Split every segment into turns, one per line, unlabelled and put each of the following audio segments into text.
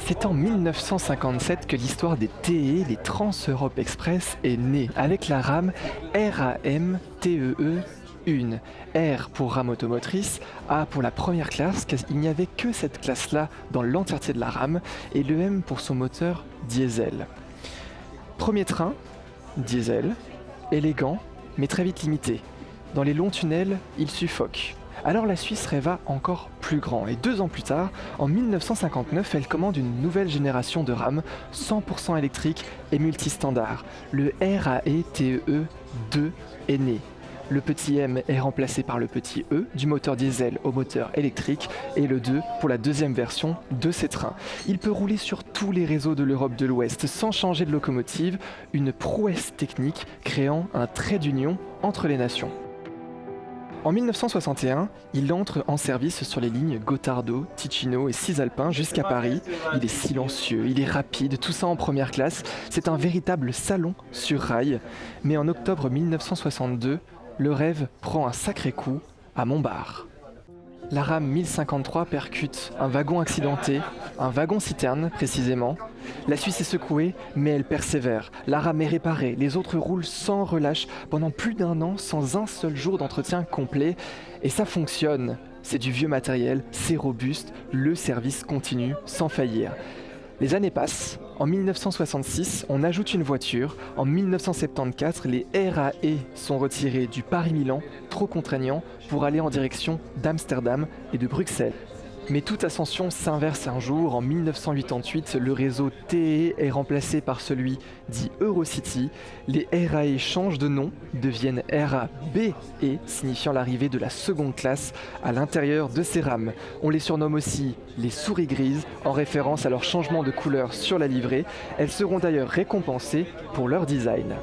C'est en 1957 que l'histoire des TE, les Trans-Europe Express, est née avec la rame RAM TEE 1. R pour rame automotrice, A pour la première classe, car il n'y avait que cette classe-là dans l'entièreté de la rame, et le M pour son moteur diesel. Premier train, diesel, élégant, mais très vite limité. Dans les longs tunnels, il suffoque. Alors la Suisse rêva encore plus grand, et 2 ans plus tard, en 1959, elle commande une nouvelle génération de rames 100% électrique et multistandard. Le RAE-TEE 2 est né. Le petit M est remplacé par le petit E, du moteur diesel au moteur électrique, et le 2 pour la deuxième version de ces trains. Il peut rouler sur tous les réseaux de l'Europe de l'Ouest sans changer de locomotive, une prouesse technique créant un trait d'union entre les nations. En 1961, il entre en service sur les lignes Gotardo, Ticino et Cisalpin jusqu'à Paris. Il est silencieux, il est rapide, tout ça en première classe. C'est un véritable salon sur rail. Mais en octobre 1962, le rêve prend un sacré coup à Montbard. La rame 1053 percute un wagon accidenté, un wagon-citerne précisément. La Suisse est secouée, mais elle persévère. La rame est réparée, les autres roulent sans relâche pendant plus d'1 an sans un seul jour d'entretien complet. Et ça fonctionne. C'est du vieux matériel, c'est robuste, le service continue sans faillir. Les années passent. En 1966, on ajoute une voiture. En 1974, les RAE sont retirés du Paris-Milan, trop contraignant, pour aller en direction d'Amsterdam et de Bruxelles. Mais toute ascension s'inverse un jour. En 1988, le réseau TE est remplacé par celui dit Eurocity. Les RAE changent de nom, deviennent RABE, signifiant l'arrivée de la seconde classe à l'intérieur de ces rames. On les surnomme aussi les souris grises, en référence à leur changement de couleur sur la livrée. Elles seront d'ailleurs récompensées pour leur design.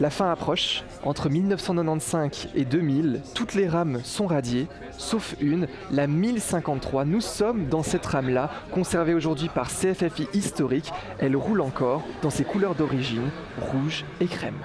La fin approche. Entre 1995 et 2000, toutes les rames sont radiées, sauf une, la 1053. Nous sommes dans cette rame-là, conservée aujourd'hui par CFFI Historique. Elle roule encore dans ses couleurs d'origine, rouge et crème.